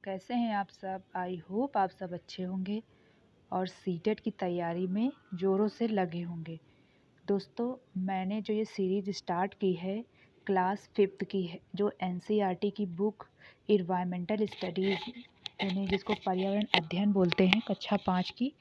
कैसे हैं आप सब। आई होप आप सब अच्छे होंगे और सीटेट की तैयारी में ज़ोरों से लगे होंगे। दोस्तों, मैंने जो ये सीरीज़ स्टार्ट की है क्लास 5th की है, जो एनसीईआरटी की बुक इन्वायरमेंटल स्टडीज़ यानी जिसको पर्यावरण अध्ययन बोलते हैं, कक्षा 5 की,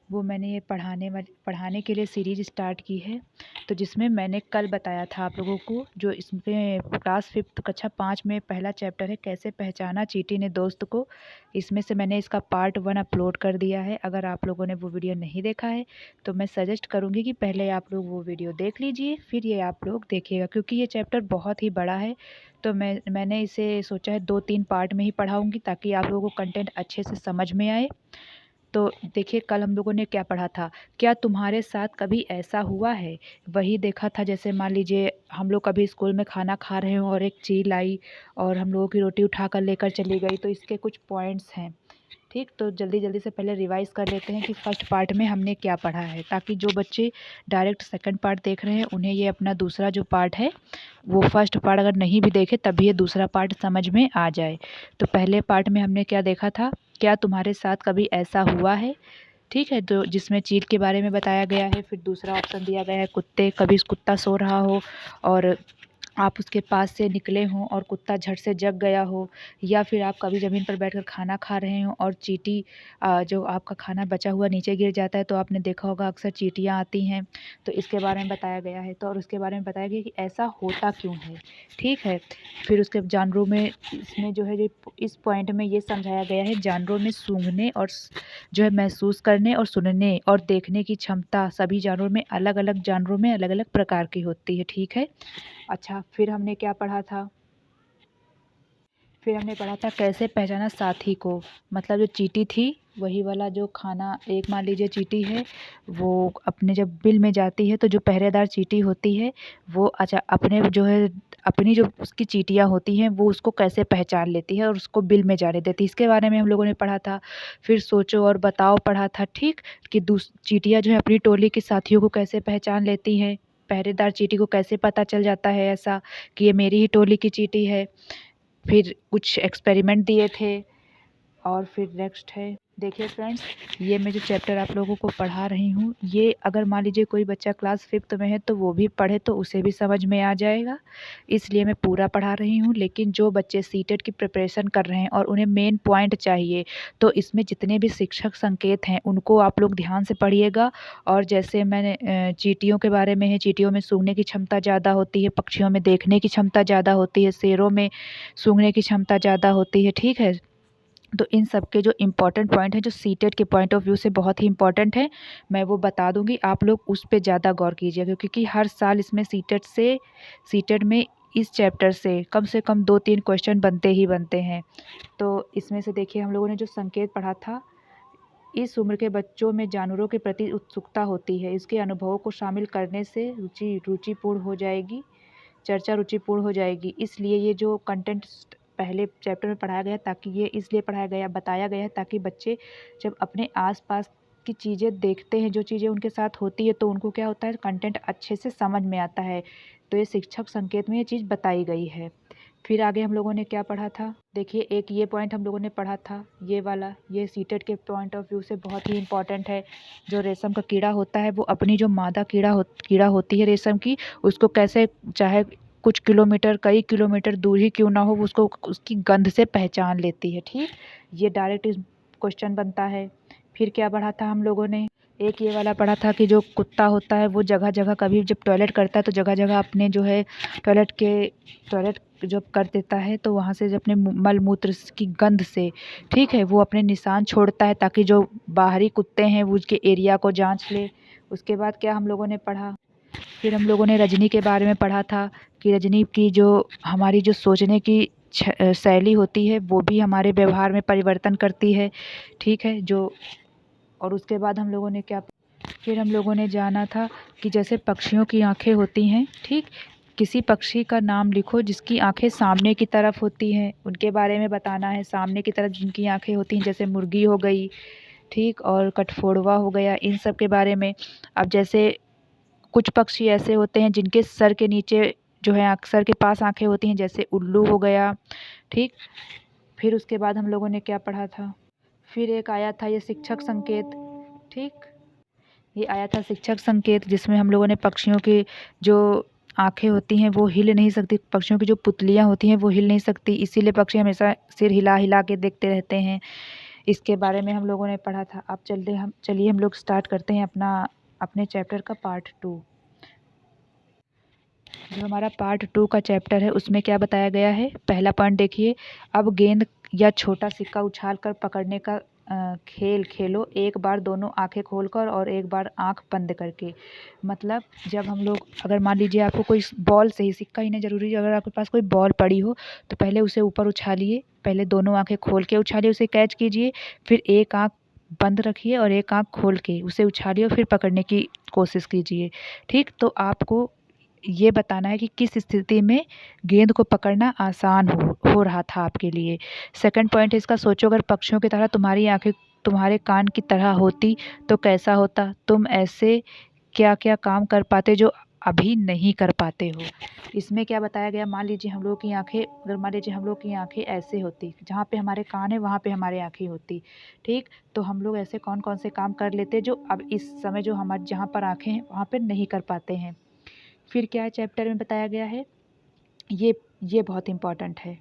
वो मैंने ये पढ़ाने के लिए सीरीज़ स्टार्ट की है। तो जिसमें मैंने कल बताया था आप लोगों को, जो इसमें क्लास 5th कक्षा 5 में पहला चैप्टर है, कैसे पहचाना चींटी ने दोस्त को। इसमें से मैंने इसका पार्ट 1 अपलोड कर दिया है। अगर आप लोगों ने वो वीडियो नहीं देखा है तो मैं सजेस्ट करूँगी कि पहले आप लोग वो वीडियो देख लीजिए, फिर ये आप लोग देखिएगा, क्योंकि ये चैप्टर बहुत ही बड़ा है। तो मैंने इसे सोचा है 2-3 पार्ट में ही पढ़ाऊँगी, ताकि आप लोगों को कंटेंट अच्छे से समझ में आए। तो देखिए, कल हम लोगों ने क्या पढ़ा था, क्या तुम्हारे साथ कभी ऐसा हुआ है। वही देखा था, जैसे मान लीजिए हम लोग कभी स्कूल में खाना खा रहे हों और एक चील आई और हम लोगों की रोटी उठा कर लेकर चली गई। तो इसके कुछ पॉइंट्स हैं, ठीक। तो जल्दी जल्दी से पहले रिवाइज़ कर लेते हैं कि फर्स्ट पार्ट में हमने क्या पढ़ा है, ताकि जो बच्चे डायरेक्ट सेकंड पार्ट देख रहे हैं उन्हें ये अपना दूसरा जो पार्ट है वो फर्स्ट पार्ट अगर नहीं भी देखे तब भी ये दूसरा पार्ट समझ में आ जाए। तो पहले पार्ट में हमने क्या देखा था, क्या तुम्हारे साथ कभी ऐसा हुआ है, ठीक है। तो जिसमें चील के बारे में बताया गया है। फिर दूसरा ऑप्शन दिया गया है कुत्ते, कभी कुत्ता सो रहा हो और आप उसके पास से निकले हों और कुत्ता झट से जग गया हो, या फिर आप कभी ज़मीन पर बैठकर खाना खा रहे हों और चींटी जो आपका खाना बचा हुआ नीचे गिर जाता है, तो आपने देखा होगा अक्सर चींटियाँ आती हैं। तो इसके बारे में बताया गया है। तो और उसके बारे में बताया गया कि ऐसा होता क्यों है, ठीक है। फिर उसके जानवरों में इसमें जो है, जो इस पॉइंट में ये समझाया गया है, जानवरों में सूंघने और जो है महसूस करने और सुनने और देखने की क्षमता सभी जानवरों में अलग अलग प्रकार की होती है, ठीक है। अच्छा, फिर हमने क्या पढ़ा था, फिर हमने पढ़ा था कैसे पहचाना साथी को। मतलब जो चींटी थी वही वाला जो खाना, एक मान लीजिए चींटी है, वो अपने जब बिल में जाती है तो जो पहरेदार चींटी होती है वो अच्छा अपने जो है अपनी जो उसकी चींटियाँ होती हैं वो उसको कैसे पहचान लेती है और उसको बिल में जाने देती है, इसके बारे में हम लोगों ने पढ़ा था। फिर सोचो और बताओ पढ़ा था, ठीक, कि चींटियाँ जो है अपनी टोली के साथियों को कैसे पहचान लेती हैं। पहरेदार चींटी को कैसे पता चल जाता है ऐसा कि ये मेरी ही टोली की चींटी है। फिर कुछ एक्सपेरिमेंट दिए थे। और फिर नेक्स्ट है, देखिए फ्रेंड्स, ये मैं जो चैप्टर आप लोगों को पढ़ा रही हूँ, ये अगर मान लीजिए कोई बच्चा क्लास 5th में है तो वो भी पढ़े तो उसे भी समझ में आ जाएगा, इसलिए मैं पूरा पढ़ा रही हूँ। लेकिन जो बच्चे सीटेट की प्रिपरेशन कर रहे हैं और उन्हें मेन पॉइंट चाहिए, तो इसमें जितने भी शिक्षक संकेत हैं उनको आप लोग ध्यान से पढ़िएगा। और जैसे मैंने चींटियों के बारे में है, चींटियों में सूंघने की क्षमता ज़्यादा होती है, पक्षियों में देखने की क्षमता ज़्यादा होती है, शेरों में सूंघने की क्षमता ज़्यादा होती है, ठीक है। तो इन सब के जो इम्पोर्टेंट पॉइंट हैं, जो सीटेट के पॉइंट ऑफ व्यू से बहुत ही इम्पोर्टेंट है, मैं वो बता दूंगी, आप लोग उस पे ज़्यादा गौर कीजिएगा, क्योंकि हर साल इसमें सीटेट में इस चैप्टर से कम 2-3 क्वेश्चन बनते ही बनते हैं। तो इसमें से देखिए, हम लोगों ने जो संकेत पढ़ा था, इस उम्र के बच्चों में जानवरों के प्रति उत्सुकता होती है, इसके अनुभवों को शामिल करने से रुचिपूर्ण हो जाएगी, चर्चा रुचिपूर्ण हो जाएगी। इसलिए ये जो कंटेंट पहले चैप्टर में पढ़ाया गया, ताकि ये इसलिए बताया गया है ताकि बच्चे जब अपने आसपास की चीज़ें देखते हैं, जो चीज़ें उनके साथ होती है, तो उनको क्या होता है, कंटेंट अच्छे से समझ में आता है। तो ये शिक्षक संकेत में ये चीज़ बताई गई है। फिर आगे हम लोगों ने क्या पढ़ा था, देखिए एक ये पॉइंट हम लोगों ने पढ़ा था, ये वाला, ये सीटेट के पॉइंट ऑफ व्यू से बहुत ही इम्पॉर्टेंट है। जो रेशम का कीड़ा होता है वो अपनी जो मादा कीड़ा होती है रेशम की, उसको कैसे, चाहे कुछ किलोमीटर, कई किलोमीटर दूर ही क्यों ना हो, उसको उसकी गंध से पहचान लेती है, ठीक। ये डायरेक्ट इस क्वेश्चन बनता है। फिर क्या पढ़ा था हम लोगों ने, एक ये वाला पढ़ा था कि जो कुत्ता होता है वो जगह जगह कभी जब टॉयलेट करता है तो जगह जगह अपने जो है टॉयलेट जब कर देता है तो वहाँ से जब अपने मल मूत्र की गंध से, ठीक है, वो अपने निशान छोड़ता है, ताकि जो बाहरी कुत्ते हैं वो उसके एरिया को जांच ले। उसके बाद क्या हम लोगों ने पढ़ा, फिर हम लोगों ने रजनी के बारे में पढ़ा था, कि रजनी की जो हमारी जो सोचने की शैली होती है वो भी हमारे व्यवहार में परिवर्तन करती है, ठीक है। जो और उसके बाद हम लोगों ने क्या, फिर हम लोगों ने जाना था कि जैसे पक्षियों की आंखें होती हैं, ठीक, किसी पक्षी का नाम लिखो जिसकी आंखें सामने की तरफ होती हैं, उनके बारे में बताना है। सामने की तरफ जिनकी आंखें होती हैं, जैसे मुर्गी हो गई, ठीक, और कठफोड़वा हो गया, इन सब के बारे में। अब जैसे कुछ पक्षी ऐसे होते हैं जिनके सर के नीचे जो है सर के पास आंखें होती हैं, जैसे उल्लू हो गया, ठीक। फिर उसके बाद हम लोगों ने क्या पढ़ा था, फिर एक आया था ये शिक्षक संकेत। ठीक, ये आया था शिक्षक संकेत, जिसमें हम लोगों ने पक्षियों की जो आंखें होती हैं वो हिल नहीं सकती, पक्षियों की जो पुतलियाँ होती हैं वो हिल नहीं सकती, इसीलिए पक्षी हमेशा सिर हिला हिला के देखते रहते हैं। इसके बारे में हम लोगों ने पढ़ा था। अब चलिए हम लोग स्टार्ट करते हैं अपने चैप्टर का पार्ट 2। जो हमारा पार्ट 2 का चैप्टर है उसमें क्या बताया गया है, पहला पॉइंट देखिए। अब गेंद या छोटा सिक्का उछाल कर पकड़ने का खेल खेलो, एक बार दोनों आंखें खोलकर और एक बार आंख बंद करके। मतलब जब हम लोग, अगर मान लीजिए आपको कोई बॉल से ही, सिक्का ही नहीं जरूरी, अगर आपके पास कोई बॉल पड़ी हो तो पहले उसे ऊपर उछालिए, पहले दोनों आंखें खोल के उछालिए, उसे कैच कीजिए, फिर एक आंख बंद रखिए और एक आंख खोल के उसे उछालिए और फिर पकड़ने की कोशिश कीजिए। ठीक, तो आपको ये बताना है कि किस स्थिति में गेंद को पकड़ना आसान हो रहा था आपके लिए। सेकंड पॉइंट है इसका, सोचो अगर पक्षियों की तरह तुम्हारी आंखें तुम्हारे कान की तरह होती तो कैसा होता, तुम ऐसे क्या क्या काम कर पाते जो अभी नहीं कर पाते हो। इसमें क्या बताया गया, मान लीजिए हम लोग की आंखें, अगर मान लीजिए हम लोग की आंखें ऐसे होती, जहाँ पे हमारे कान है वहाँ पे हमारी आंखें होती। ठीक, तो हम लोग ऐसे कौन कौन से काम कर लेते जो अब इस समय जो हमारे जहाँ पर आंखें हैं वहाँ पर नहीं कर पाते हैं। फिर क्या चैप्टर में बताया गया है, ये बहुत इम्पॉर्टेंट है।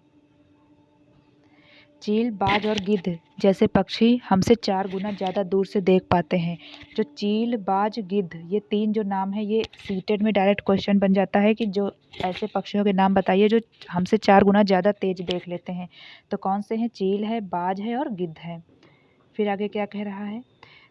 चील, बाज और गिद्ध जैसे पक्षी हमसे 4 गुना ज़्यादा दूर से देख पाते हैं। जो चील, बाज, गिद्ध, ये 3 जो नाम है, ये सीटेट में डायरेक्ट क्वेश्चन बन जाता है कि जो ऐसे पक्षियों के नाम बताइए जो हमसे 4 गुना ज़्यादा तेज देख लेते हैं। तो कौन से हैं, चील है, बाज है और गिद्ध है। फिर आगे क्या कह रहा है,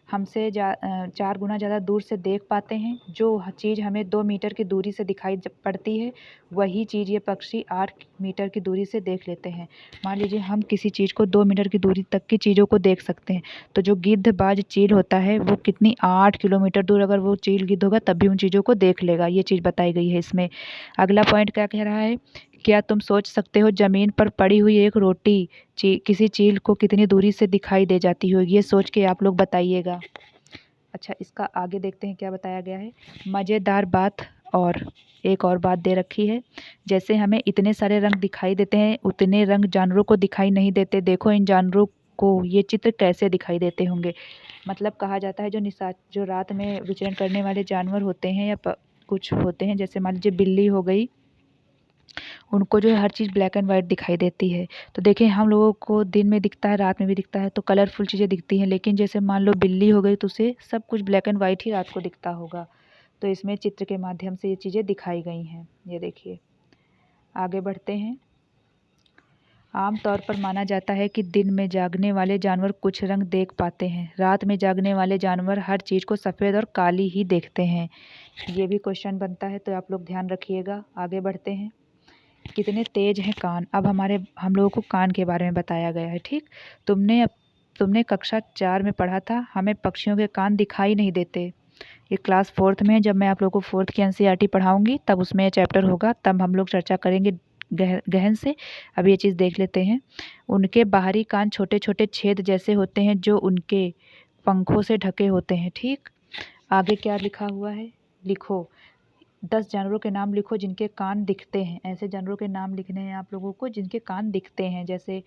हमसे 4 गुना ज़्यादा दूर से देख पाते हैं। जो चीज़ हमें 2 मीटर की दूरी से दिखाई पड़ती है वही चीज़ ये पक्षी 8 मीटर की दूरी से देख लेते हैं। मान लीजिए हम किसी चीज़ को 2 मीटर की दूरी तक की चीज़ों को देख सकते हैं, तो जो गिद्धबाज चील होता है वो कितनी 8 किलोमीटर दूर अगर वो चील गिद्ध होगा तब भी उन चीज़ों को देख लेगा। ये चीज़ बताई गई है इसमें। अगला पॉइंट क्या कह रहा है, क्या तुम सोच सकते हो ज़मीन पर पड़ी हुई एक रोटी किसी चील को कितनी दूरी से दिखाई दे जाती होगी, ये सोच के आप लोग बताइएगा। अच्छा, इसका आगे देखते हैं क्या बताया गया है। मज़ेदार बात, और एक और बात दे रखी है, जैसे हमें इतने सारे रंग दिखाई देते हैं उतने रंग जानवरों को दिखाई नहीं देते। देखो इन जानवरों को ये चित्र कैसे दिखाई देते होंगे। मतलब कहा जाता है जो रात में विचरण करने वाले जानवर होते हैं या कुछ होते हैं, जैसे मान लीजिए बिल्ली हो गई, उनको जो है हर चीज़ ब्लैक एंड वाइट दिखाई देती है। तो देखिए हम लोगों को दिन में दिखता है, रात में भी दिखता है, तो कलरफुल चीज़ें दिखती हैं, लेकिन जैसे मान लो बिल्ली हो गई तो उसे सब कुछ ब्लैक एंड वाइट ही रात को दिखता होगा। तो इसमें चित्र के माध्यम से ये चीज़ें दिखाई गई हैं। ये देखिए, आगे बढ़ते हैं। आमतौर पर माना जाता है कि दिन में जागने वाले जानवर कुछ रंग देख पाते हैं, रात में जागने वाले जानवर हर चीज़ को सफ़ेद और काली ही देखते हैं। ये भी क्वेश्चन बनता है, तो आप लोग ध्यान रखिएगा। आगे बढ़ते हैं। कितने तेज हैं कान, अब हम लोगों को कान के बारे में बताया गया है। ठीक, तुमने कक्षा 4 में पढ़ा था, हमें पक्षियों के कान दिखाई नहीं देते। ये क्लास 4th में है, जब मैं आप लोगों को 4th की एनसीईआरटी पढ़ाऊंगी तब उसमें ये चैप्टर होगा, तब हम लोग चर्चा करेंगे गहन से। अब ये चीज़ देख लेते हैं। उनके बाहरी कान छोटे छोटे छेद जैसे होते हैं जो उनके पंखों से ढके होते हैं। ठीक, आगे क्या लिखा हुआ है, लिखो 10 जानवरों के नाम लिखो जिनके कान दिखते हैं। ऐसे जानवरों के नाम लिखने हैं आप लोगों को जिनके कान दिखते हैं। जैसे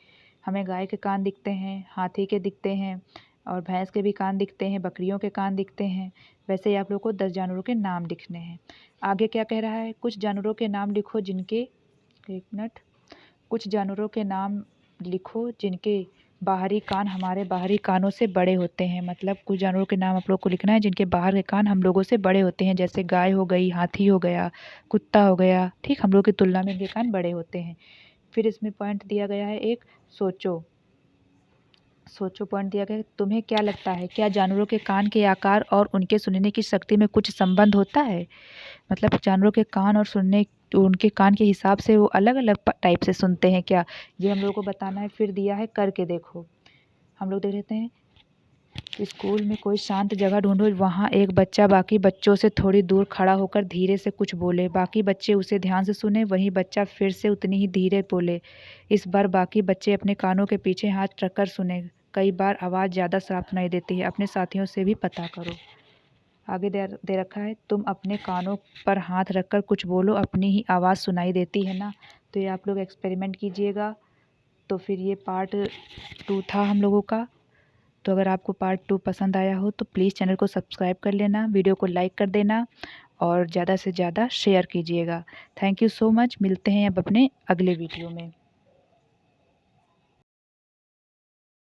हमें गाय के कान दिखते हैं, हाथी के दिखते हैं, और भैंस के भी कान दिखते हैं, बकरियों के कान दिखते हैं। वैसे ही आप लोगों को 10 जानवरों के नाम लिखने हैं। आगे क्या कह रहा है, कुछ जानवरों के नाम लिखो जिनके, एक मिनट, कुछ जानवरों के नाम लिखो जिनके बाहरी कान हमारे बाहरी कानों से बड़े होते हैं। मतलब कुछ जानवरों के नाम आप लोग को लिखना है जिनके बाहर के कान हम लोगों से बड़े होते हैं। जैसे गाय हो गई, हाथी हो गया, कुत्ता हो गया। ठीक, हम लोग की तुलना में इनके कान बड़े होते हैं। फिर इसमें पॉइंट दिया गया है एक, सोचो सोचो पॉइंट दिया गया है। तुम्हें क्या लगता है, क्या जानवरों के कान के आकार और उनके सुनने की शक्ति में कुछ संबंध होता है। मतलब जानवरों के कान और सुनने, उनके कान के हिसाब से वो अलग अलग टाइप से सुनते हैं क्या, ये हम लोगों को बताना है। फिर दिया है करके देखो, हम लोग देख लेते हैं। स्कूल में कोई शांत जगह ढूंढो, वहाँ एक बच्चा बाकी बच्चों से थोड़ी दूर खड़ा होकर धीरे से कुछ बोले, बाकी बच्चे उसे ध्यान से सुने, वही बच्चा फिर से उतनी ही धीरे बोले। इस बार बाकी बच्चे अपने कानों के पीछे हाथ रखकर सुने, कई बार आवाज़ ज़्यादा साफ सुनाई देती है, अपने साथियों से भी पता करो। आगे दे रखा है, तुम अपने कानों पर हाथ रखकर कुछ बोलो, अपनी ही आवाज़ सुनाई देती है ना। तो ये आप लोग एक्सपेरिमेंट कीजिएगा। तो फिर ये पार्ट 2 था हम लोगों का। तो अगर आपको पार्ट 2 पसंद आया हो तो प्लीज़ चैनल को सब्सक्राइब कर लेना, वीडियो को लाइक कर देना और ज़्यादा से ज़्यादा शेयर कीजिएगा। Thank you so much. मिलते हैं अब अपने अगले वीडियो में।